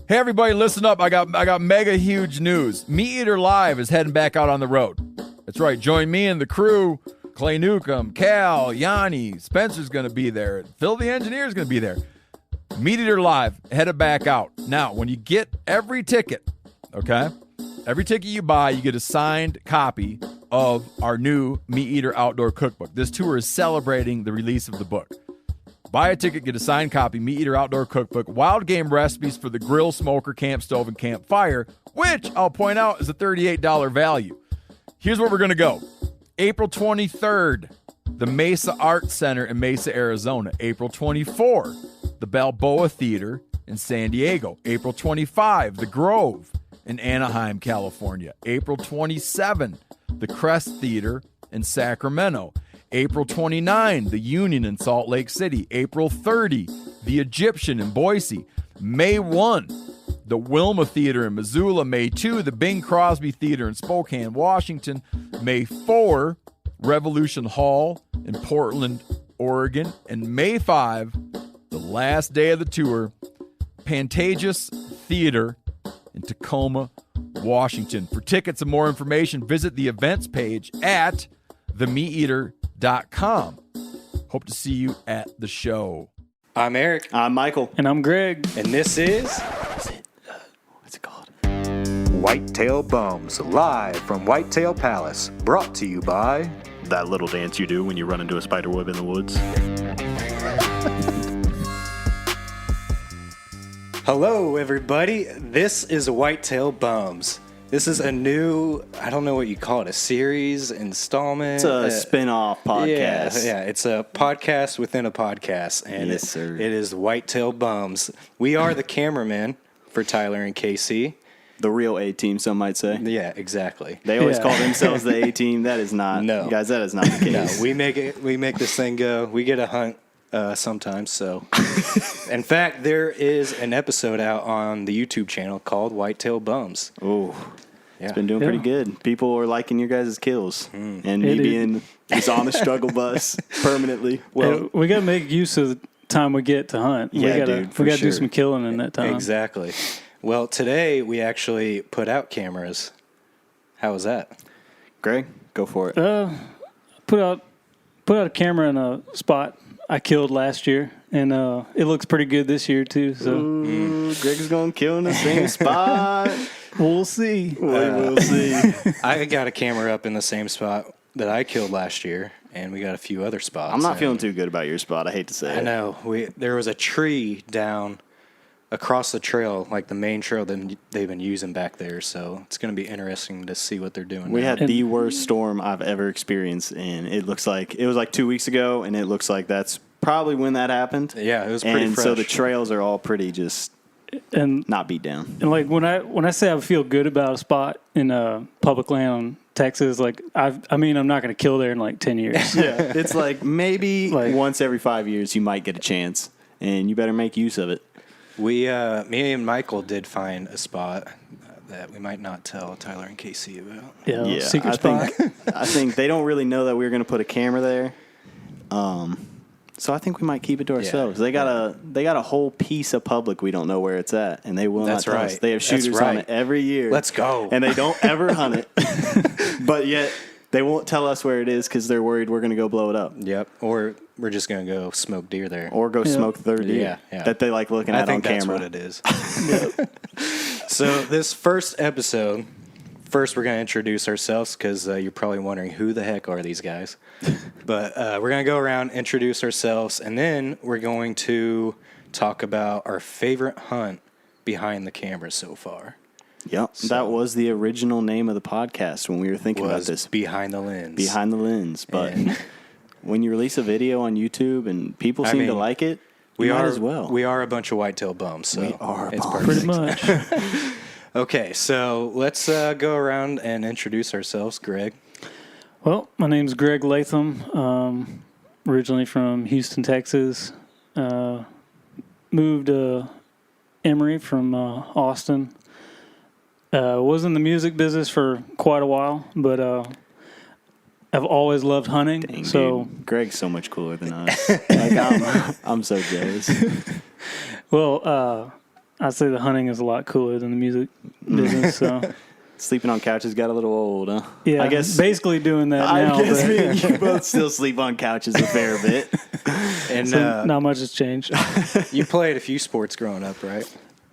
Hey everybody, listen up. I got mega huge news. Meat Eater Live is heading back out on the road. That's right. Join me and the crew. Clay Newcomb, Cal, Yanni, Spencer's going to be there. Phil the Engineer's going to be there. Meat Eater Live headed back out. Now, when you get every ticket, okay? Every ticket you buy, you get a signed copy of our new Meat Eater Outdoor Cookbook. This tour is celebrating the release of the book. Buy a ticket, get a signed copy, Meat Eater Outdoor Cookbook, wild game recipes for the grill, smoker, camp stove, and campfire, which I'll point out is a $38 value. Here's where we're going to go. April 23rd, the Mesa Arts Center in Mesa, Arizona. April 24, the Balboa Theater in San Diego. April 25, the Grove in Anaheim, California. April 27, the Crest Theater in Sacramento. April 29, the Union in Salt Lake City. April 30, the Egyptian in Boise. May 1, the Wilma Theater in Missoula. May 2, the Bing Crosby Theater in Spokane, Washington. May 4, Revolution Hall in Portland, Oregon. And May 5, the last day of the tour, Pantages Theater in Tacoma, Washington. For tickets and more information, visit the events page at themeateater.com. Hope to see you at the show. I'm Eric. I'm Michael. And I'm Greg. And this is... What's it called? Whitetail Bums, live from Whitetail Palace. Brought to you by... That little dance you do when you run into a spider web in the woods. Hello, everybody. This is Whitetail Bums. This is a new, I don't know what you call it, a series, installment. It's a spin-off podcast. Yeah, it's a podcast within a podcast. And yes, sir. It is Whitetail Bums. We are the cameramen for Tyler and KC. The real A-team, some might say. Yeah, exactly. They always call themselves the A-team. That is not, no. Guys, that is not the case. No, we make this thing go. We get a hunt sometimes, so. In fact, there is an episode out on the YouTube channel called Whitetail Bums. Oh, yeah. It's been doing pretty good. People are liking your guys' kills. And me being just on the struggle bus permanently. Well, we got to make use of the time we get to hunt. Yeah, we got to do some killing in that time. Exactly. Well, today we actually put out cameras. How was that? Greg, go for it. Put out a camera in a spot I killed last year, and it looks pretty good this year too. So Greg's going to kill in the same spot. We'll see. We'll see. I got a camera up in the same spot that I killed last year, and we got a few other spots. I'm not feeling too good about your spot. I hate to say it. I know. There was a tree down across the trail, like the main trail that they've been using back there. So it's going to be interesting to see what they're doing. We had the worst storm I've ever experienced, and it looks like it was like 2 weeks ago, and it looks like that's probably when that happened. Yeah, it was pretty fresh. So the trails are all pretty just not beat down. And like when I say I feel good about a spot in public land in Texas, like I'm not going to kill there in like 10 years. Yeah, it's like maybe once every 5 years you might get a chance, and you better make use of it. Me and Michael did find a spot that we might not tell Tyler and KC about. Yeah, secret spot. I think they don't really know that we're going to put a camera there. So I think we might keep it to ourselves. They got a whole piece of public we don't know where it's at, and they will not tell us. They have shooters on it every year. Let's go. And they don't ever hunt it, but yet they won't tell us where it is because they're worried we're going to go blow it up. Yep. Or we're just going to go smoke deer there. Or go smoke their deer that they like looking at on camera. I think that's what it is. So this first episode, we're going to introduce ourselves because you're probably wondering who the heck are these guys. But we're going to go around, introduce ourselves, and then we're going to talk about our favorite hunt behind the camera so far. Yep, that was the original name of the podcast when we were thinking about this. Behind the Lens. Behind the Lens. But when you release a video on YouTube and people seem to like it, we might as well. We are a bunch of whitetail bums, so we are it's pretty much. Okay, so let's go around and introduce ourselves. Greg. Well, my name's Greg Latham, originally from Houston, Texas. Moved to Emory from Austin. Was in the music business for quite a while, but I've always loved hunting. Dang, so dude. Greg's so much cooler than us. Like I'm so jealous. Well, I'd say the hunting is a lot cooler than the music business. So Sleeping on couches got a little old, huh? yeah, I guess basically doing that now. I guess but- me and you both still sleep on couches a fair bit. And so not much has changed. you played a few sports growing up, right?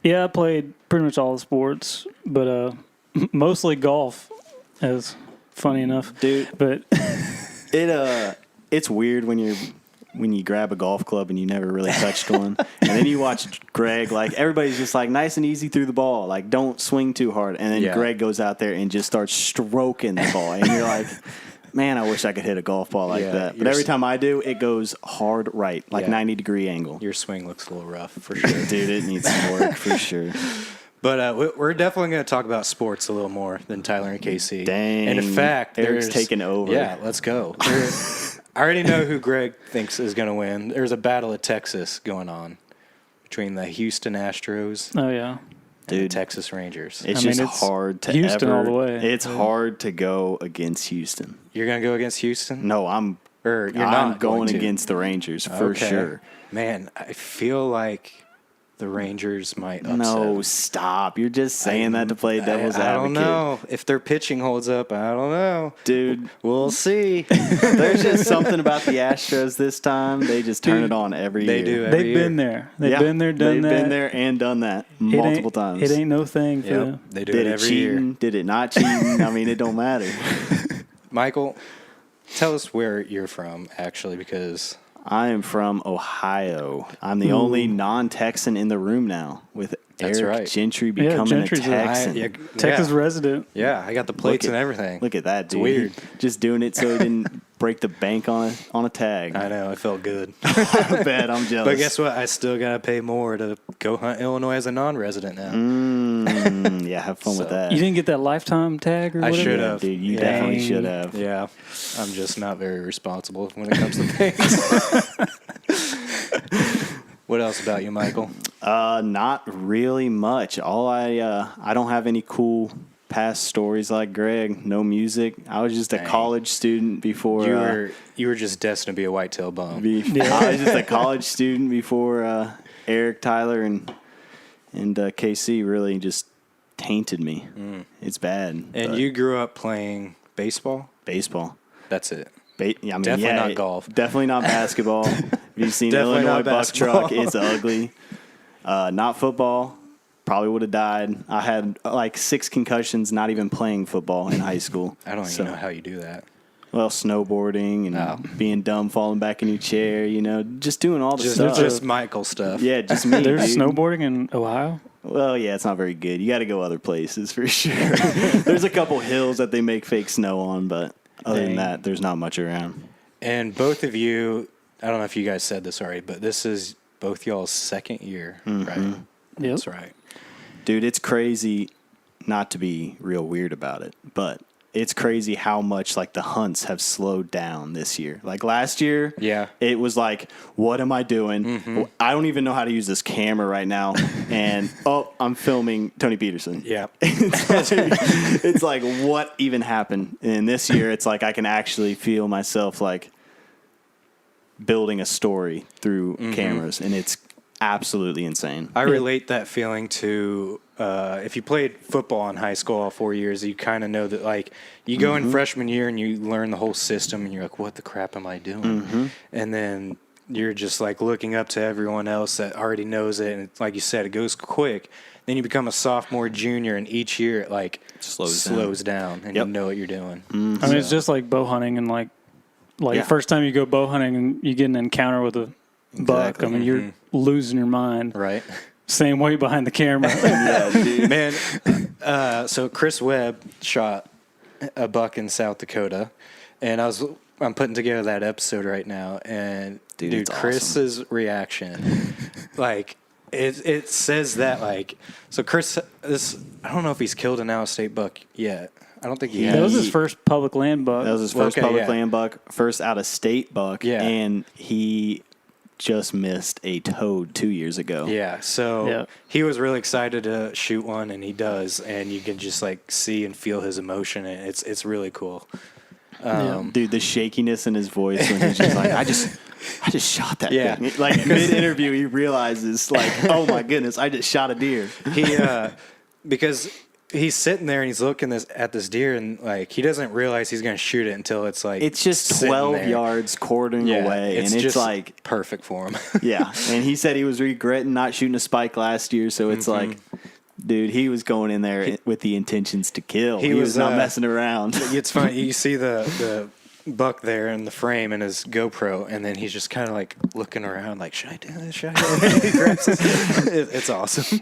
Yeah, I played pretty much all the sports, but mostly golf. As funny enough, Dude. But It's weird when you grab a golf club and you never really touched one, and then you watch Greg, like everybody's just like nice and easy through the ball, like don't swing too hard, and then Greg goes out there and just starts stroking the ball, and you're like, man, I wish I could hit a golf ball like that. But every time I do, it goes hard right, like 90-degree angle. Your swing looks a little rough for sure. Dude, it needs some work for sure. But we're definitely going to talk about sports a little more than Tyler and KC. Dang. And in fact, Eric's taking over. Yeah, let's go. I already know who Greg thinks is going to win. There's a battle of Texas going on between the Houston Astros oh yeah, and Dude, the Texas Rangers. It's I mean, just it's hard to Houston all the way. It's hard to go against Houston. You're going to go against Houston? No, I'm Or you're I'm not going to? against the Rangers for Okay. sure. Man, I feel like the Rangers might upset. No, stop. You're just saying that to play devil's I advocate. don't know. If their pitching holds up, I don't know. Dude, We'll see. there's just something about the Astros this time. They just turn it on every They year. do every they've year. been there. They've Yeah, been there, done that. They've been there and done that It multiple ain't- times. It ain't no thing for them. They do Did it it every cheating? year. Did it not cheating? I mean, it don't matter. Michael, tell us where you're from, actually, because I am from Ohio. I'm the only non-Texan in the room now, with That's Eric right. Gentry Yeah, becoming Gentry's a Texan. Texas resident. Yeah, I got the plates Look and at- everything. Look at that, dude. weird. Just doing it so he didn't break the bank on a tag. I know, it felt good. I bet. I'm jealous. But guess what? I still got to pay more to go hunt Illinois as a non-resident now. Yeah, have fun with that. You didn't get that lifetime tag or I whatever? should Yeah, have. dude. You Yeah. definitely Dang. should have. Yeah, I'm just not very responsible when it comes to things. What else about you, Michael? Not really much. I don't have any cool past stories like Greg. No music. I was just a Dang. college student before. You were just destined to be a whitetail bum. I was just a college student before Eric, Tyler, and KC really just tainted me. It's bad. And but you grew up playing baseball? baseball. That's it. Definitely not golf. Definitely not basketball. Have you seen Definitely Illinois not buck basketball. truck? It's ugly. Not football. Probably would have died. I had like 6 concussions not even playing football in high school. I don't even know how you do that. Well, snowboarding and being dumb, falling back in your chair, just doing all the Just, stuff. just Michael stuff. Yeah, just me. There's dude. snowboarding in Ohio? Well, yeah, it's not very good. You got to go other places for sure. There's a couple hills that they make fake snow on, but other than Dang. that, there's not much around. And both of you, I don't know if you guys said this already, but this is both y'all's second year, right? Yep. That's right. Dude, it's crazy not to be real weird about it, but it's crazy how much like the hunts have slowed down this year. Like last year, Yeah. it was like, what am I doing? I don't even know how to use this camera right now. And I'm filming Tony Peterson. Yeah. It's like, what even happened? And this year, it's like I can actually feel myself like building a story through cameras, and it's absolutely insane. I relate that feeling to if you played football in high school all 4 years, you kind of know that, like, you go in freshman year and you learn the whole system and you're like, what the crap am I doing? And then you're just like looking up to everyone else that already knows it. And it's, like you said, it goes quick. Then you become a sophomore, junior, and each year it like slows down and Yep. you know what you're doing. I mean, it's just like bow hunting and like Yeah. the first time you go bow hunting and you get an encounter with a buck. I mean, you're losing your mind. Right. Same weight behind the camera. Yeah, dude. Man, so Chris Webb shot a buck in South Dakota, and I'm putting together that episode right now, and Dude, dude it's Chris's reaction, like it says that, like, so Chris, I don't know if he's killed an out-of-state buck yet. I don't think he That was has. his first public land buck. That was his first Okay, public yeah. land buck, first out of state buck, Yeah. and he just missed a toad 2 years ago. Yeah, so Yeah. he was really excited to shoot one, and he does, and you can just like see and feel his emotion, and it's really cool. Dude, the shakiness in his voice when he's just like, I just shot that Yeah. thing. Like mid-interview, he realizes, like, oh my goodness, I just shot a deer. He because he's sitting there and he's looking at this deer and like he doesn't realize he's gonna shoot it until it's like It's just sitting 12 there. yards quartering away, and it's just like perfect for him. yeah. And he said he was regretting not shooting a spike last year, so it's like, dude, he was going in there with the intentions to kill. He was not messing around. It's funny. You see the buck there in the frame in his GoPro, and then he's just kind of like looking around, like, should I do this? Should I do this? He grabs this. It's awesome.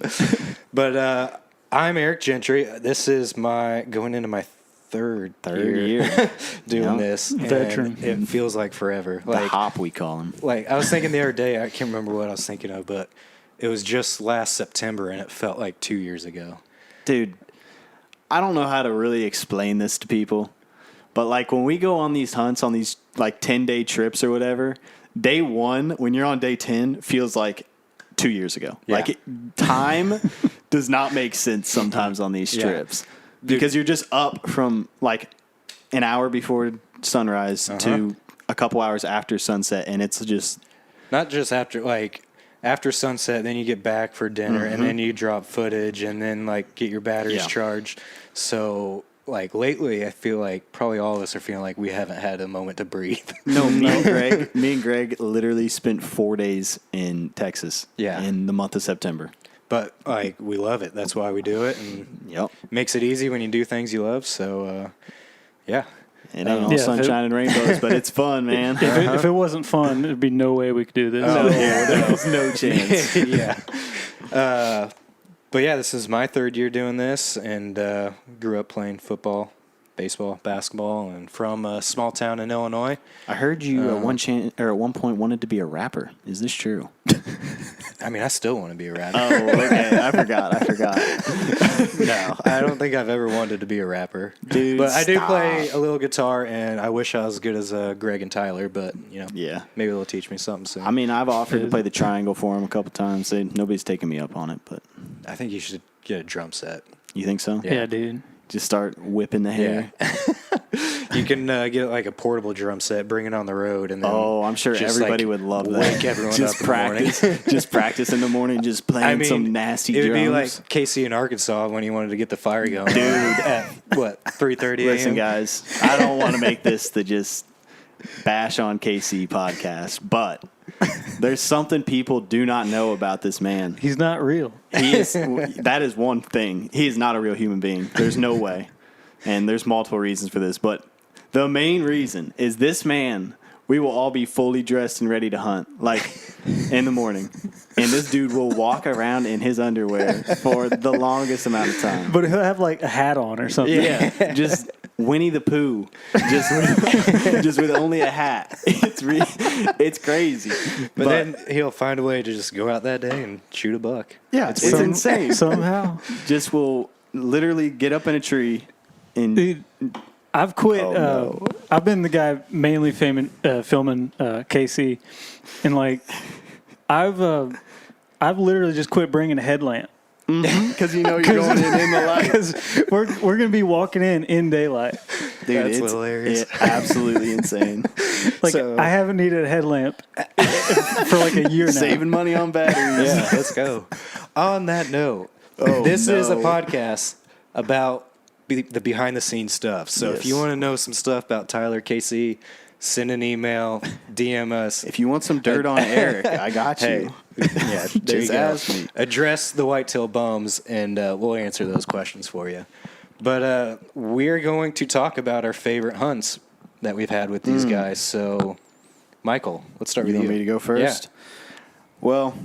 But I'm Eric Gentry. This is my going into my third year doing this. Veteran. And it feels like forever. The Like hop, we call him. Like I was thinking the other day, I can't remember what I was thinking of, but it was just last September, and it felt like 2 years ago. Dude, I don't know how to really explain this to people, but like when we go on these hunts, on these like 10-day trips or whatever, day 1, when you're on day 10, feels like 2 years ago. Yeah. Like time does not make sense sometimes on these trips because you're just up from like an hour before sunrise to a couple hours after sunset, and it's just not just after sunset, then you get back for dinner, and then you drop footage, and then like get your batteries charged. So like lately, I feel like probably all of us are feeling like we haven't had a moment to breathe. No, me and Greg literally spent 4 days in Texas in the month of September. But like we love it. That's why we do it, and Yep. makes it easy when you do things you love. So yeah. It ain't all sunshine and rainbows, but it's fun, man. If it wasn't fun, there'd be no way we could do this. There's no chance. Yeah. But yeah, this is my third year doing this, and grew up playing football, baseball, basketball, and from a small town in Illinois. I heard you at one point wanted to be a rapper. Is this true? I mean, I still want to be a rapper. Oh, okay. I forgot. No, I don't think I've ever wanted to be a rapper. Dude, but I do stop. play a little guitar, and I wish I was as good as Greg and Tyler, but, you know, maybe they'll teach me something soon. I mean, I've offered to play the triangle for him a couple times. Nobody's taken me up on it, but I think you should get a drum set. you think so? Yeah, dude. Just start whipping the hair. You can get like a portable drum set, bring it on the road, and then I'm sure just, everybody like, would love that. wake everyone just up practice, in the morning. just practice in the morning, just playing some nasty it drums. would be like Casey in Arkansas when he wanted to get the fire going. Dude, at what 3:30 a.m. Listen, guys, I don't want to make this the just bash on KC podcast, but there's something people do not know about this man. He's not real. That is one thing. He is not a real human being. There's no way. And there's multiple reasons for this, but the main reason is this man, we will all be fully dressed and ready to hunt, like in the morning. And this dude will walk around in his underwear for the longest amount of time. But he'll have like a hat on or something. Yeah, just Winnie the Pooh, just with only a hat. It's crazy. But then he'll find a way to just go out that day and shoot a buck. Yeah, it's insane. Somehow. Just will literally get up in a tree and... Dude, I've quit. no. I've been the guy mainly filming KC, and like I've literally just quit bringing a headlamp because you're going in the light. Because we're gonna be walking in daylight. Dude, That's hilarious. It's absolutely insane. Like I haven't needed a headlamp for like a year now. Saving money on batteries. Yeah, let's go. On that note, this is a podcast about the behind-the-scenes stuff. So if you want to know some stuff about Tyler, KC, send an email, DM us. If you want some dirt on Eric, I got you. Yeah, there you Just go. ask me. Address the Whitetail bums, and we'll answer those questions for you. But we're going to talk about our favorite hunts that we've had with these guys. So, Michael, let's start with you. You want me to go first? Yeah. Well,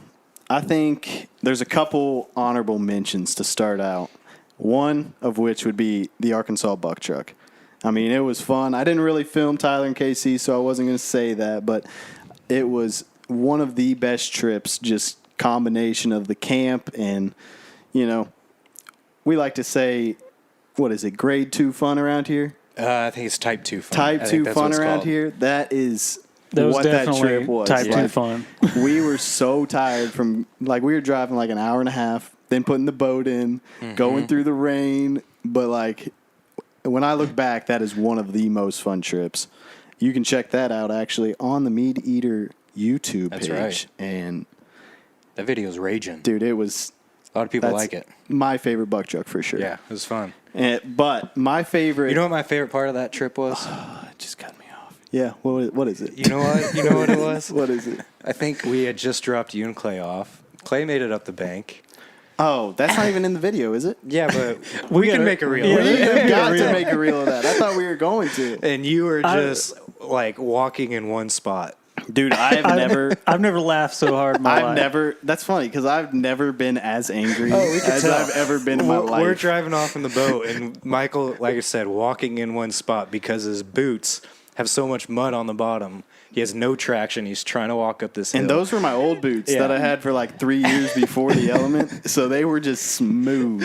I think there's a couple honorable mentions to start out. One of which would be the Arkansas buck truck. I mean, it was fun. I didn't really film Tyler and KC, so I wasn't going to say that, but it was one of the best trips, just combination of the camp and, you know, we like to say, what is it, grade 2 fun around here? I think it's type 2 fun. Type I 2 think that's fun what it's around called. here. That is was what that definitely trip was. type 2 Like, fun. we were so tired from, like, we were driving like an hour and a half, then putting the boat in, going through the rain. But, like, when I look back, that is one of the most fun trips. You can check that out, actually, on the Meat Eater YouTube That's page. right. And that video's raging. dude, it was A lot of people like it. my favorite buck truck for sure. Yeah, it was fun. But my favorite... You know what my favorite part of that trip was? It just cut me off. Yeah, what is it? You know what? You know what it was? What is it? I think we had just dropped you and Clay off. Clay made it up the bank. Oh, that's not even in the video, is it? Yeah, but we can make a reel. We of it. have got to make a reel of that. I thought we were going to. And you were just like walking in one spot. Dude, I've never laughed so hard in my life. That's funny because I've never been as angry as I've ever been in my life. We're driving off in the boat, and Michael, like I said, walking in one spot because his boots have so much mud on the bottom. He has no traction. He's trying to walk up this hill. And those were my old boots that I had for like 3 years before the element, so they were just smooth.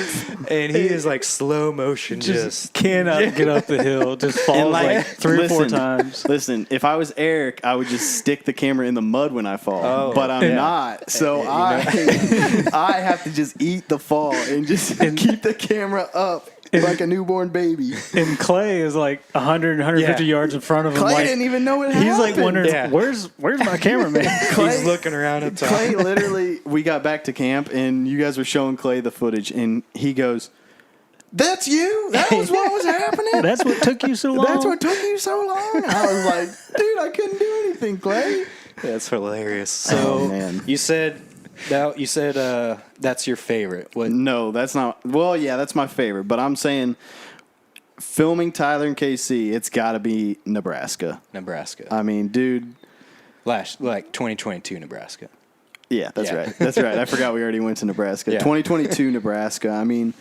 And he is like slow motion, just cannot get up the hill. Just falls like 3 or 4 times. Listen, if I was Eric, I would just stick the camera in the mud when I fall. But I'm not. So I have to just eat the fall and just keep the camera up. Like a newborn baby. And Clay is like 100, 150 yards in front of him. Clay didn't even know what happened. He's like wondering, where's my cameraman? He's looking around up top. Clay literally, we got back to camp and you guys were showing Clay the footage and he goes, "That's you? That was what was happening? That's what took you so long? That's what took you so long?" I was like, dude, I couldn't do anything, Clay. That's hilarious. So man. you said that's your favorite. What? No, that's not. Well, yeah, that's my favorite. But I'm saying filming Tyler and KC, it's got to be Nebraska. Nebraska. I mean, dude. Like 2022 Nebraska. Yeah, that's right. That's right. I forgot we already went to Nebraska. Yeah. 2022 Nebraska. I mean,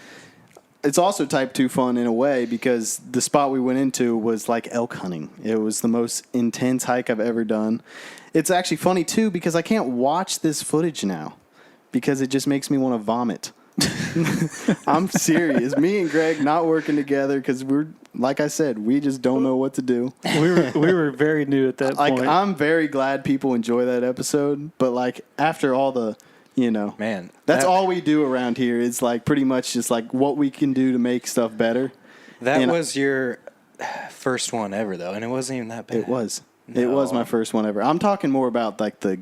it's also type 2 fun in a way because the spot we went into was like elk hunting. It was the most intense hike I've ever done. It's actually funny, too, because I can't watch this footage now because it just makes me want to vomit. I'm serious. Me and Greg not working together because we're, like I said, we just don't know what to do. We were very new at that point. I'm very glad people enjoy that episode, but like after all the, man, that's all we do around here is like pretty much just like what we can do to make stuff better. That was your first one ever, though, and it wasn't even that bad. It was. No. It was my first one ever. I'm talking more about like the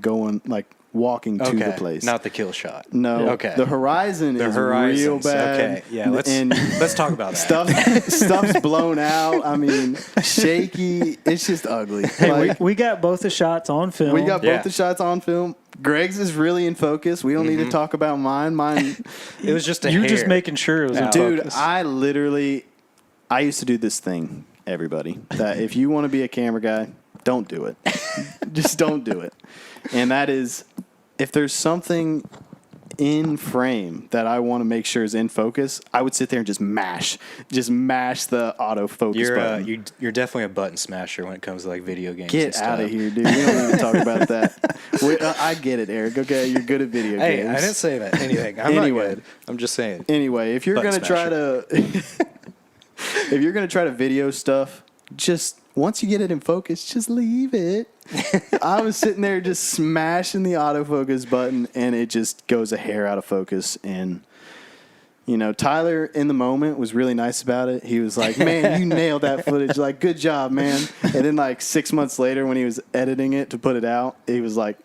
walking to the place. Not the kill shot. No. Okay. The horizon is real bad. Okay. Yeah. Let's talk about that. Stuff's blown out. I mean, shaky. It's just ugly. Hey, we got both the shots on film. We got both the shots on film. Greg's is really in focus. We don't need to talk about mine. Mine. It was just You're just making sure it was in focus. Dude, I used to do this thing, everybody, that if you want to be a camera guy, don't do it. Just don't do it. And that is, if there's something in frame that I want to make sure is in focus, I would sit there and just mash the autofocus button. You're definitely a button smasher when it comes to like video games. Get out of here, dude. We don't need to talk about that. I get it, Eric. Okay, you're good at video games. Hey, I didn't say that. Anything. I'm not good. I'm just saying. Anyway, if you're gonna try to video stuff, just once you get it in focus, just leave it. I was sitting there just smashing the autofocus button, and it just goes a hair out of focus. And, Tyler in the moment was really nice about it. He was like, "Man, you nailed that footage. Like, good job, man." And then like 6 months later when he was editing it to put it out, he was like,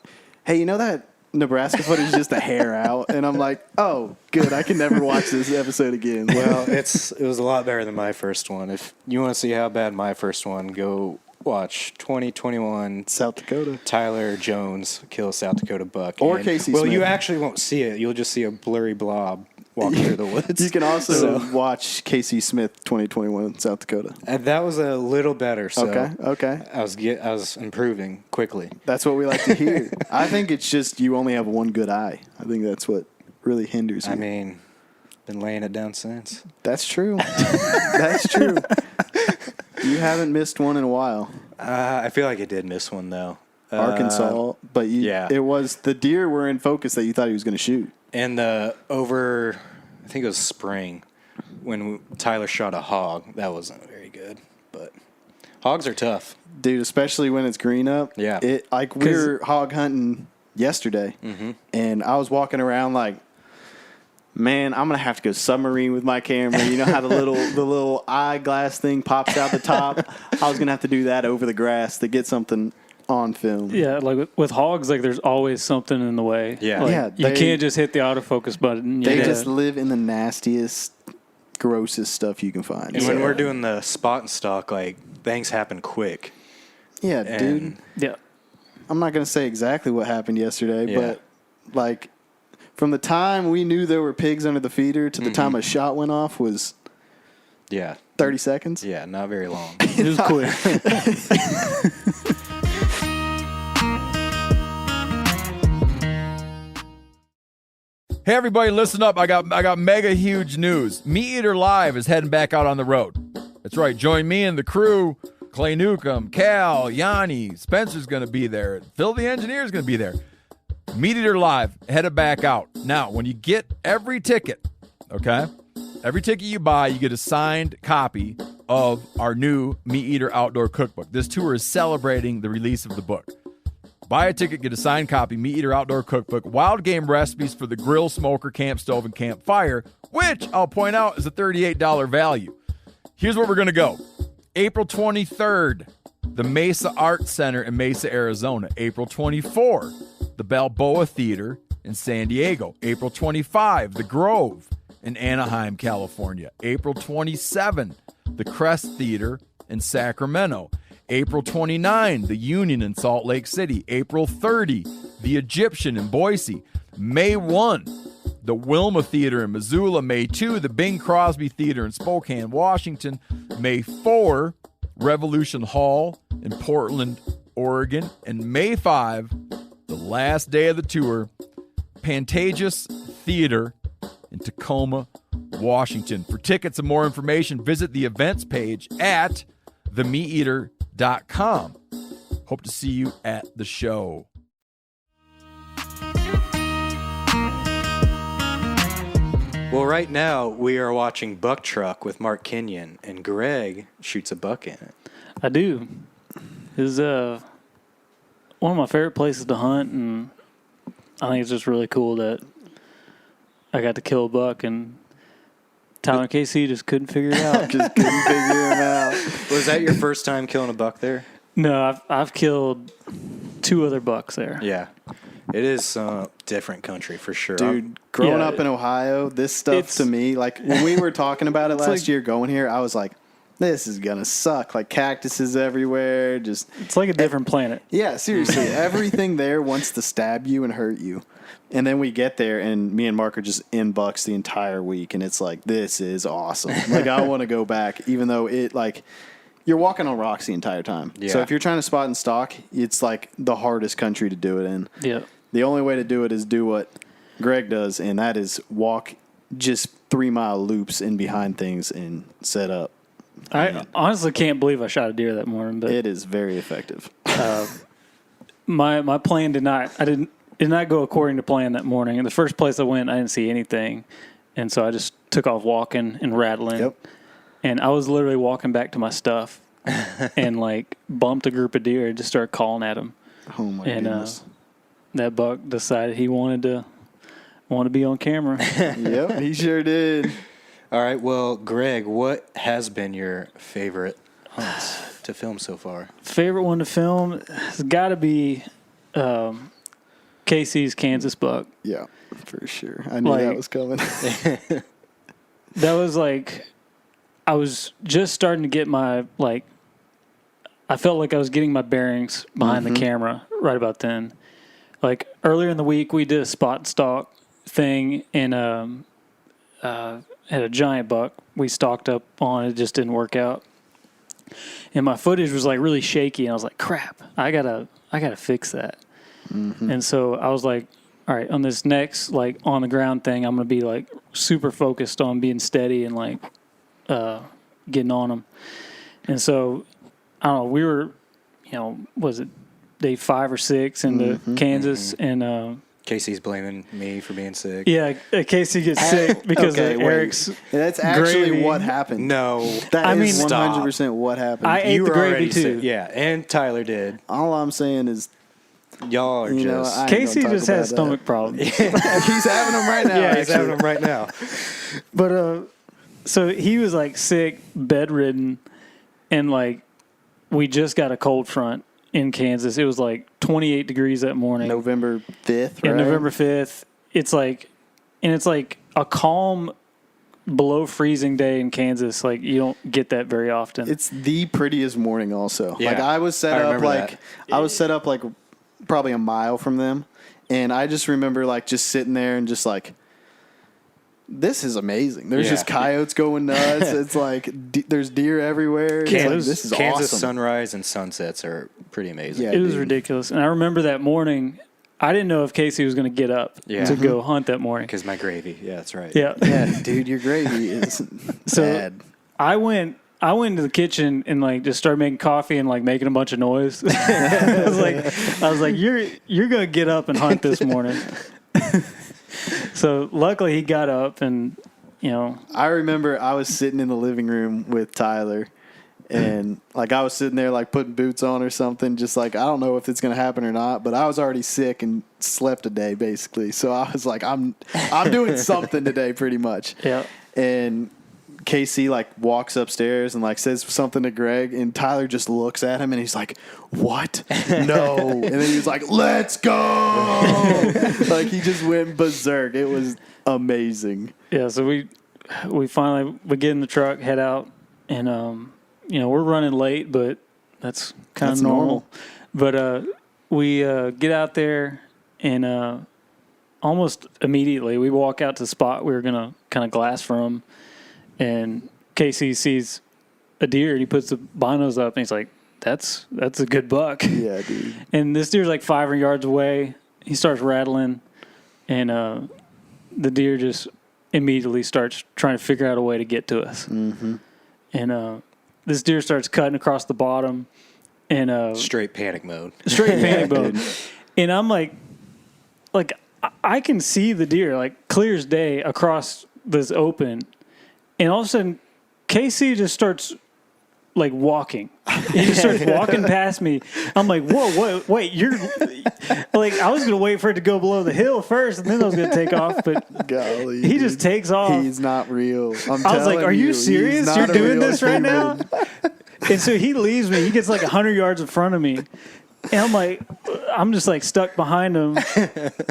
"Hey, that Nebraska footage is just a hair out." And I'm like, "Oh, good. I can never watch this episode again." Well, it was a lot better than my first one. If you want to see how bad my first one, go watch 2021 South Dakota. Tyler Jones kill a South Dakota buck. Or Casey Well, Smith. you actually won't see it. You'll just see a blurry blob walking through the woods. You can also watch Casey Smith 2021 South Dakota. And that was a little better. So Okay. I was improving quickly. That's what we like to hear. I think it's just you only have one good eye. I think that's what really hinders you. I mean, been laying it down since. That's true. That's true. You haven't missed one in a while. I feel like I did miss one though. Arkansas, but it was the deer were in focus that you thought he was going to shoot. And I think it was spring, when Tyler shot a hog. That wasn't very good, but hogs are tough. Dude, especially when it's green up. Yeah. We were hog hunting yesterday, and I was walking around like, man, I'm going to have to go submarine with my camera. You know how the little eyeglass thing pops out the top? I was going to have to do that over the grass to get something on film. Yeah, like with hogs, like there's always something in the way. Yeah. Like, Yeah, you can't just hit the autofocus button. They just live in the nastiest, grossest stuff you can find. And when we're doing the spot and stock, like, things happen quick. Yeah, And dude. Yeah. I'm not going to say exactly what happened yesterday, Yeah. but, like, from the time we knew there were pigs under the feeder to the time a shot went off was Yeah. 30 seconds. Yeah, not very long. It was quick. Hey everybody, listen up. I got mega huge news. Meat Eater Live is heading back out on the road. That's right. Join me and the crew. Clay Newcomb, Cal, Yanni, Spencer's going to be there. Phil the engineer's going to be there. Meat Eater Live headed back out. Now, when you get every ticket, okay? Every ticket you buy, you get a signed copy of our new Meat Eater Outdoor Cookbook. This tour is celebrating the release of the book. Buy a ticket, get a signed copy, Meat Eater Outdoor Cookbook, wild game recipes for the grill, smoker, camp stove, and campfire, which I'll point out is a $38 value. Here's where we're going to go. April 23rd, the Mesa Arts Center in Mesa, Arizona. April 24, the Balboa Theater in San Diego. April 25, the Grove in Anaheim, California. April 27, the Crest Theater in Sacramento. April 29, the Union in Salt Lake City. April 30, the Egyptian in Boise. May 1, the Wilma Theater in Missoula. May 2, the Bing Crosby Theater in Spokane, Washington. May 4, Revolution Hall in Portland, Oregon. And May 5, the last day of the tour, Pantages Theater in Tacoma, Washington. For tickets and more information, visit the events page at themeateater.com. Hope to see you at the show. Well, right now, we are watching Buck Truck with Mark Kenyon, and Greg shoots a buck in it. I do. It's one of my favorite places to hunt, and I think it's just really cool that I got to kill a buck, and Tyler and KC just couldn't figure it out. Just couldn't figure him out. Was that your first time killing a buck there? No, I've killed 2 other bucks there. Yeah. It is different country for sure. Dude, growing Yeah. up in Ohio, this stuff to me, like when we were talking about it last year going here, I was like, this is going to suck. Like cactuses everywhere. Just It's like a different planet. yeah, seriously. Everything there wants to stab you and hurt you. And then we get there, and me and Mark are just in bucks the entire week, and it's like, this is awesome. Like, I want to go back, even though it, like, you're walking on rocks the entire time. Yeah. So if you're trying to spot and stalk, it's like the hardest country to do it in. Yeah. The only way to do it is do what Greg does, and that is walk just 3-mile loops in behind things and set up. I honestly can't believe I shot a deer that morning, but It is very effective. my plan did not go according to plan that morning. In the first place I went, I didn't see anything, and so I just took off walking and rattling. Yep. And I was literally walking back to my stuff, and like bumped a group of deer and just started calling at them. Oh my And goodness. that buck decided he wanted to be on camera. Yep, he sure did. All right. Well, Greg, what has been your favorite hunts to film so far? Favorite one to film has got to be Casey's Kansas buck. Yeah, for sure. I knew that was coming. That was like, I was just starting to get my, like, I felt like I was getting my bearings behind the camera right about then. Like, earlier in the week, we did a spot and stalk thing and had a giant buck we stalked up on. It just didn't work out. And my footage was, like, really shaky, and I was like, crap, I gotta fix that. And so I was like, all right, on this next, like, on the ground thing, I'm going to be, like, super focused on being steady and, like, getting on them. And so, I don't know, we were, was it day 5 or 6 into Kansas? And Casey's blaming me for being sick. yeah, Casey gets sick because of Eric's. That's actually gravy. what happened. No. That is stop. 100% what happened. I ate You the were gravy already too. sick. Yeah, and Tyler did. All I'm saying is, Y'all are you know, just... I ain't Casey gonna talk just about has that. stomach problems. He's having them right now. yeah, he's actually. having them right now. But so he was like sick, bedridden, and like we just got a cold front in Kansas. It was like 28 degrees that morning. November 5th, right? Yeah, November 5th. It's like a calm below freezing day in Kansas. Like, you don't get that very often. It's the prettiest morning also. Yeah, like I was set up like probably a mile from them, and I just remember like just sitting there and just like, this is amazing. There's just coyotes going nuts. It's like there's deer everywhere. This is Kansas awesome. Sunrise and sunsets are pretty amazing. Yeah, it was ridiculous. And I remember that morning, I didn't know if Casey was going to get up to go hunt that morning. Because my gravy. Yeah, that's right. Yeah. Yeah, dude, your gravy is bad. I went into the kitchen and like just started making coffee and like making a bunch of noise. I was like, you're gonna get up and hunt this morning. So luckily he got up and I remember I was sitting in the living room with Tyler, and like I was sitting there like putting boots on or something, just like I don't know if it's gonna happen or not, but I was already sick and slept a day basically. So I was like, I'm doing something today pretty much. Yeah. And Casey like walks upstairs and like says something to Greg, and Tyler just looks at him and he's like, "What? No!" And then he was like, "Let's go!" Like he just went berserk. It was amazing. Yeah. So we finally get in the truck, head out, and we're running late, but that's kind of normal. But we get out there, and almost immediately we walk out to the spot we were gonna kind of glass from. And Casey sees a deer and he puts the binos up and he's like, that's a good buck. Yeah, dude. And this deer's like 500 yards away. He starts rattling, and the deer just immediately starts trying to figure out a way to get to us. Mm-hmm. And this deer starts cutting across the bottom, and straight panic mode. Straight panic mode. And I'm like I can see the deer like clear as day across this open. And all of a sudden, Casey just starts, like, walking. He just starts walking past me. I'm like, whoa, wait, you're... Like, I was going to wait for it to go below the hill first, and then I was going to take off, but golly, he just takes off. He's not real. I was like, are you serious? You're doing this right now? And so he leaves me. He gets, like, 100 yards in front of me. And I'm just, like, stuck behind him.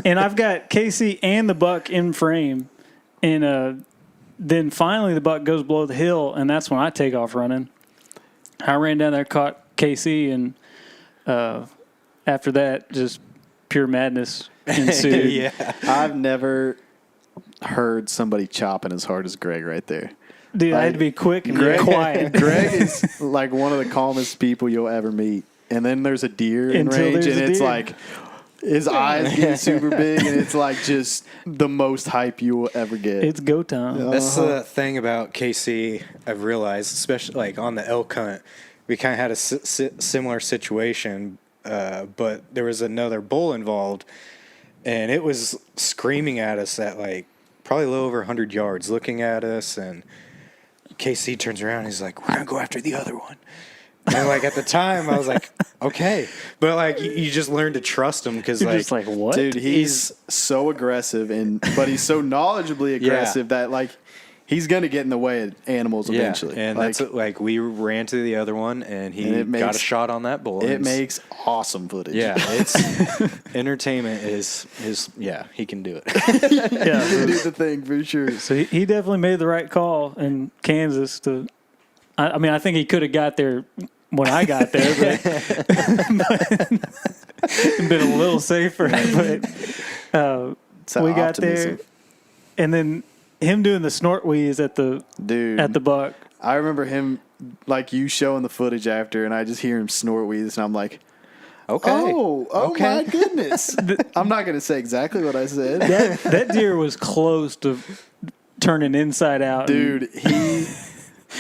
And I've got Casey and the buck in frame. And, then finally the buck goes below the hill, and that's when I take off running. I ran down there, caught KC, and after that, just pure madness ensued. Yeah. I've never heard somebody chopping as hard as Greg right there. Dude, I had to be quick and quiet. Greg is like one of the calmest people you'll ever meet. And then there's a deer in range, and it's like his eyes get super big, and it's like just the most hype you will ever get. It's go time. That's the thing about KC I've realized, especially like on the elk hunt. We kind of had a similar situation, but there was another bull involved, and it was screaming at us at like probably a little over 100 yards, looking at us, and KC turns around and he's like, "We're going to go after the other one." And like at the time, I was like, okay, but like you just learn to trust him because You're just like, what? Dude, he's so aggressive, but he's so knowledgeably aggressive that like he's gonna get in the way of animals eventually. And like, that's like we ran to the other one, and he got a shot on that bull. It makes awesome footage. Yeah, it's entertainment is he can do it. Yeah, he can do the thing for sure. So he definitely made the right call in Kansas to. I mean, I think he could have got there when I got there, but been a little safer. But we got there, and then him doing the snort wheeze at the buck. I remember him like you showing the footage after, and I just hear him snort wheeze, and I'm like, okay, my goodness. I'm not gonna say exactly what I said. That deer was close to turning inside out, dude.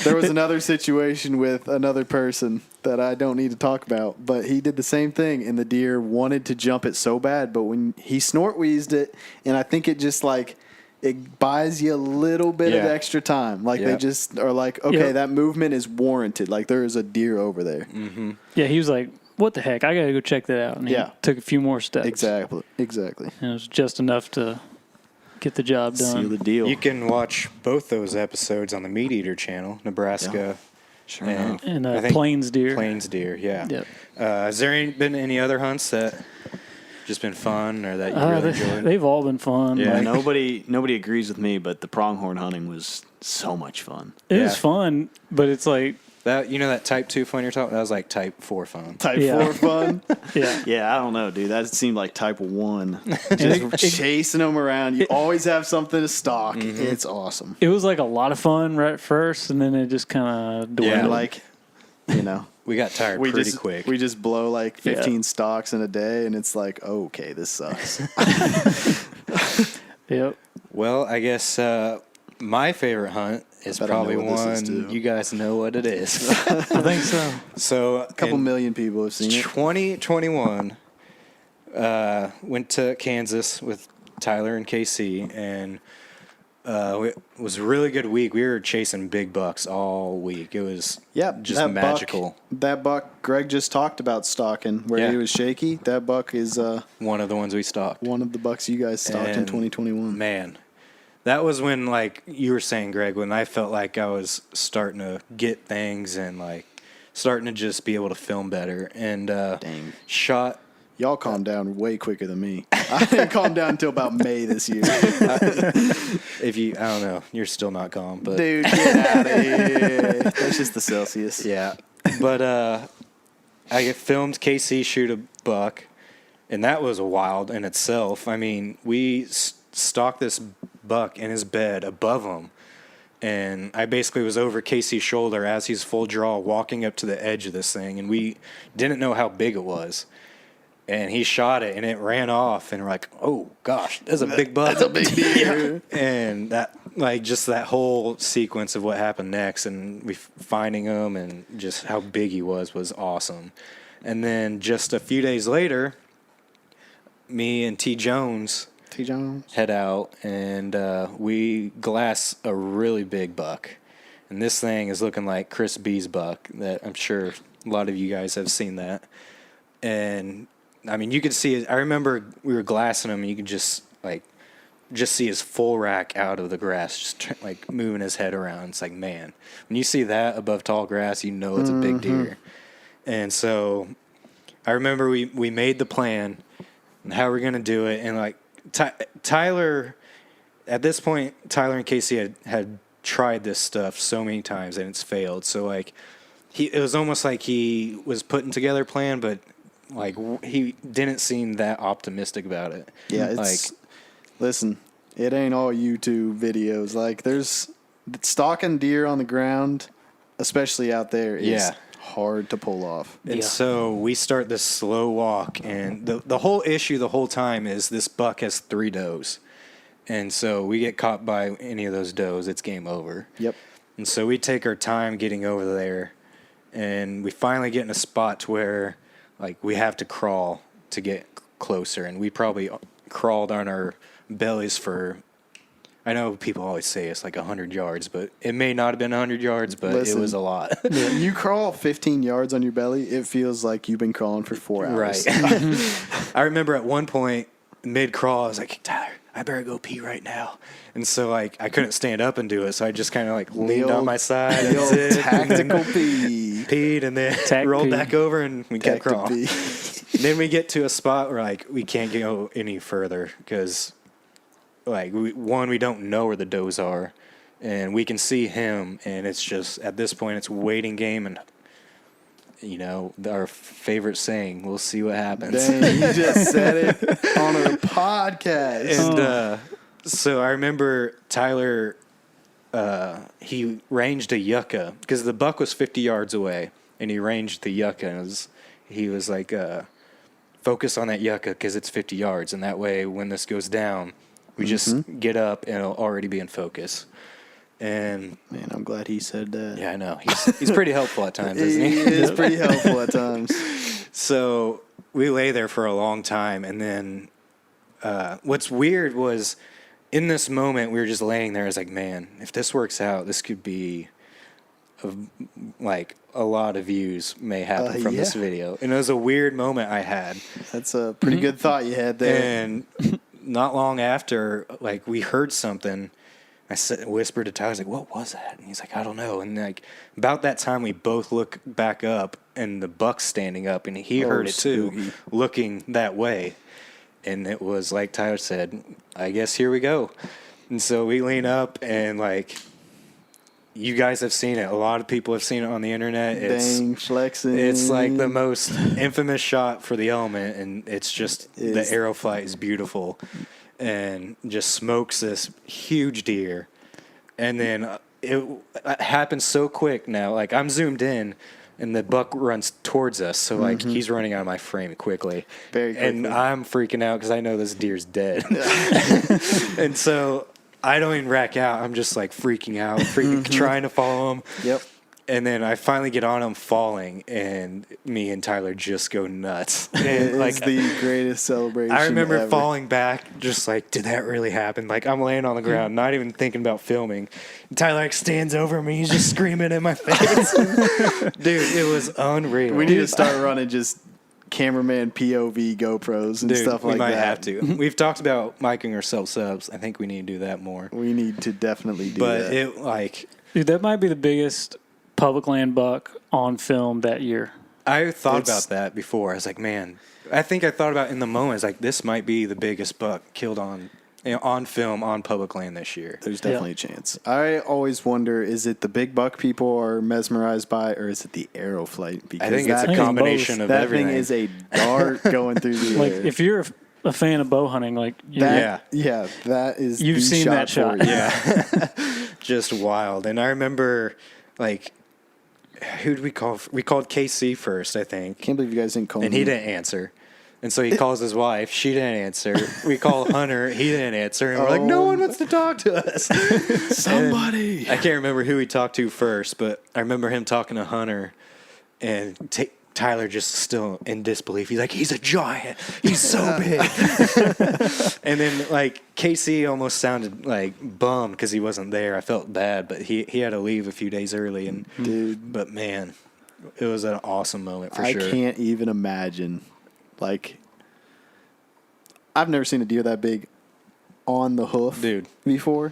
There was another situation with another person that I don't need to talk about, but he did the same thing, and the deer wanted to jump it so bad, but when he snort wheezed it, and I think it just like it buys you a little bit of extra time. Like they just are like, okay, that movement is warranted. Like there is a deer over there. Mm-hmm. Yeah, he was like, what the heck? I got to go check that out. And he took a few more steps. Exactly. And it was just enough to get the job done. Seal the deal. You can watch both those episodes on the Meat Eater channel, Nebraska Sure. And I think plains deer. Plains deer, yeah. Yep. Has there been any other hunts that just been fun or that you really enjoyed? They've all been fun. Yeah. Like, Nobody agrees with me, but the pronghorn hunting was so much fun. it was fun, but it's like that. You know that type 2 fun you're talking? That was like type 4 fun. Type Yeah. 4 fun? yeah. Yeah, I don't know, dude. That seemed like type 1. Just chasing them around. You always have something to stalk. It's awesome. It was like a lot of fun right at first, and then it just kind of dwindled. And like, you know, We got tired pretty quick. We just blow like 15 stalks in a day, and it's like, oh, okay, this sucks. Yep. Well, I guess my favorite hunt is bet I know probably what this is, one too. you guys know what it is. I think so. So A couple million people have seen it. 2021, went to Kansas with Tyler and KC, and it was a really good week. We were chasing big bucks all week. It was just that magical. That buck Greg just talked about stalking, where he was shaky. That buck is One of the ones we stalked. one of the bucks you guys stalked in And 2021. Man, that was when, like you were saying, Greg, when I felt like I was starting to get things and like starting to just be able to film better. And Dang. shot. Y'all calmed down way quicker than me. I didn't calm down until about May this year. If you, I don't know, you're still not calm, but Dude, get out of here. That's just the Celsius. yeah. But I filmed KC shoot a buck, and that was wild in itself. I mean, we stalked this buck in his bed above him, and I basically was over Casey's shoulder as he's full draw walking up to the edge of this thing, and we didn't know how big it was. And he shot it, and it ran off, and we're like, oh, gosh, that's a big buck. That's a big deer. And that, like, just that whole sequence of what happened next, and we finding him, and just how big he was awesome. And then just a few days later, me and T. Jones head out, and we glass a really big buck. And this thing is looking like Chris B's buck that I'm sure a lot of you guys have seen that. And I mean, you could see it. I remember we were glassing him, and you could just see his full rack out of the grass, just like moving his head around. It's like, man, when you see that above tall grass, you know it's a big deer. And so I remember we made the plan and how we're gonna do it, and like Tyler, at this point, Tyler and Casey had tried this stuff so many times and it's failed. So like, it was almost like he was putting together a plan, but like he didn't seem that optimistic about it. Yeah, it's listen, it ain't all YouTube videos. Like there's stalking deer on the ground, especially out there, is hard to pull off. And so we start this slow walk, and the whole issue the whole time is this buck has 3 does. And so we get caught by any of those does, it's game over. Yep. And so we take our time getting over there, and we finally get in a spot to where like we have to crawl to get closer, and we probably crawled on our bellies for, I know people always say it's like 100 yards, but it may not have been 100 yards, but it was a lot. You crawl 15 yards on your belly, it feels like you've been crawling for 4 hours. Right. I remember at one point, mid-crawl, I was like, Tyler, I better go pee right now. And so, like, I couldn't stand up and do it, so I just kind of, like, leaned on my side. The old tactical pee. Peed, and then rolled back over, and we kept crawling. Then we get to a spot where, like, we can't go any further because, like, we don't know where the does are, and we can see him, and it's just, at this point, it's waiting game, and, you know, our favorite saying, we'll see what happens. Dang, you just said it on our podcast. And so I remember Tyler, he ranged a yucca because the buck was 50 yards away, and he ranged the yucca, and he was like, focus on that yucca because it's 50 yards, and that way when this goes down, we just get up and it'll already be in focus. And man, I'm glad he said that. Yeah, I know. He's pretty helpful at times, isn't he? He is pretty helpful at times. So we lay there for a long time, and then what's weird was in this moment we were just laying there. I was like, man, if this works out, this could be like a lot of views may happen from this video. And it was a weird moment I had. That's a pretty good thought you had there. And not long after, like, we heard something whispered to Tyler, I was like, what was that? And he's like, I don't know. And like about that time, we both look back up, and the buck's standing up, and he heard it too, looking that way. And it was like Tyler said, I guess here we go. And so we lean up, and like, you guys have seen it. A lot of people have seen it on the internet. Dang, flexing. It's like the most infamous shot for the element, and it's just the arrow flight is beautiful, and just smokes this huge deer, and then it happens so quick now. Like I'm zoomed in, and the buck runs towards us, so like he's running out of my frame quickly, very quickly. And I'm freaking out because I know this deer's dead, and so I don't even rack out. I'm just like freaking out, trying to follow him. Yep. And then I finally get on him falling, and me and Tyler just go nuts. And It's like the greatest celebration I remember ever. falling back, just like, did that really happen? Like I'm laying on the ground, not even thinking about filming. And Tyler like stands over me, he's just screaming in my face. Dude, it was unreal. We need to start running just cameraman POV GoPros and stuff like that. We might have to. We've talked about miking ourselves subs. I think we need to do that more. We need to definitely do But that. it like, Dude, that might be the biggest public land buck on film that year. I thought about that before. I was like, man, I think I thought about it in the moment. I was like, this might be the biggest buck killed on film on public land this year. There's definitely a chance. I always wonder, is it the big buck people are mesmerized by, or is it the arrow flight? Because I think it's a combination of that everything. thing is a dart going through the Like, air. if you're a fan of bow hunting, like, that is You've the seen that for shot. you. Yeah. Just wild. And I remember, like, who did we call? We called KC first, I think. Can't believe you guys didn't call And me. he didn't answer. And so he calls his wife. She didn't answer. We call Hunter. He didn't answer. And we're like, no one wants to talk to us. Somebody. And I can't remember who he talked to first, but I remember him talking to Hunter, and Tyler just still in disbelief. He's like, he's a giant. He's so big. And then, like, KC almost sounded, like, bummed because he wasn't there. I felt bad, but he had to leave a few days early. And Dude. But, man, it was an awesome moment for sure. I can't even imagine. Like, I've never seen a deer that big on the hoof, Dude. before.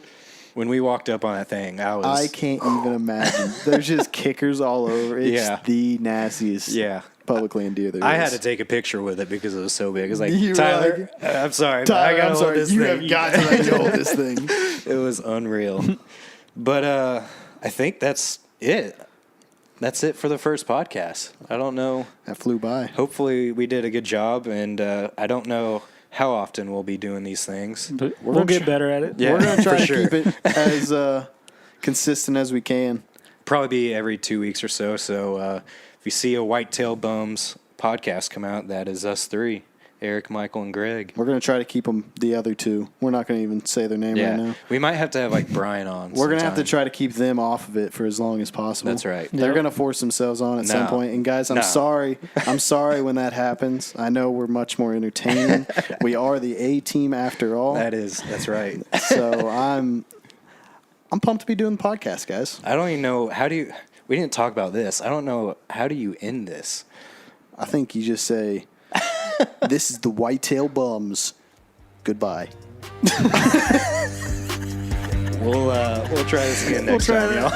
When we walked up on that thing, I can't even imagine. There's just kickers all over. It's the nastiest public land deer there is. I had to take a picture with it because it was so big. It was like, You were Tyler, I'm sorry. I gotta hold this you thing. have got to let go of this thing. It was unreal. But I think that's it. That's it for the first podcast. I don't know. That flew by. Hopefully we did a good job, and I don't know how often we'll be doing these things. But we'll get better at it. Yeah, We're going to try for to sure. keep it as consistent as we can. Probably be every 2 weeks or so. So if you see a Whitetail Bums podcast come out, that is us three. Eric, Michael, and Greg. We're going to try to keep them the other two. We're not going to even say their name right now. We might have to have like Brian on. We're going to have to try to keep them off of it for as long as possible. That's right. They're going to force themselves on at some point. And guys, I'm sorry. I'm sorry when that happens. I know we're much more entertaining. We are the A team after all. That's right. So I'm pumped to be doing the podcast, guys. I don't even know we didn't talk about this. I don't know, how do you end this? I think you just say, this is the Whitetail Bums. Goodbye. We'll try this again next time, y'all.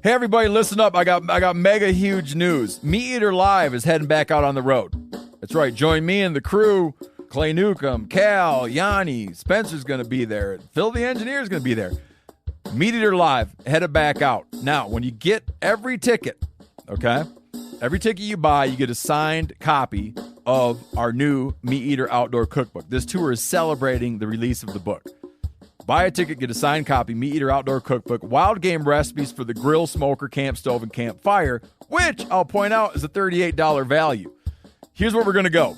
Hey everybody, listen up. I got mega huge news. Meat Eater Live is heading back out on the road. That's right. Join me and the crew. Clay Newcomb, Cal, Yanni, Spencer's going to be there. Phil the engineer's going to be there. Meat Eater Live headed back out. Now, when you get every ticket, okay? Every ticket you buy, you get a signed copy of our new Meat Eater Outdoor Cookbook. This tour is celebrating the release of the book. Buy a ticket, get a signed copy, Meat Eater Outdoor Cookbook, wild game recipes for the grill, smoker, camp stove, and campfire, which I'll point out is a $38 value. Here's where we're going to go.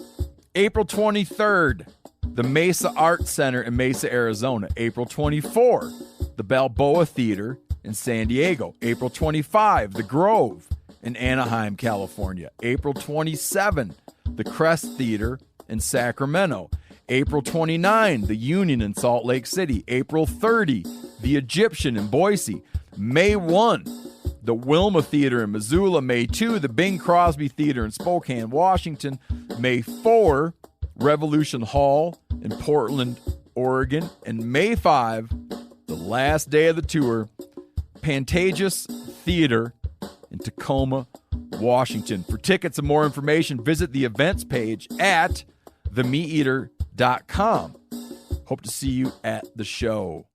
April 23rd, the Mesa Arts Center in Mesa, Arizona. April 24, the Balboa Theater in San Diego. April 25, the Grove in Anaheim, California. April 27, the Crest Theater in Sacramento. April 29, the Union in Salt Lake City. April 30, the Egyptian in Boise. May 1, the Wilma Theater in Missoula. May 2, the Bing Crosby Theater in Spokane, Washington. May 4, Revolution Hall in Portland, Oregon. And May 5, the last day of the tour, Pantages Theater in Tacoma, Washington. For tickets and more information, visit the events page at themeateater.com. Hope to see you at the show.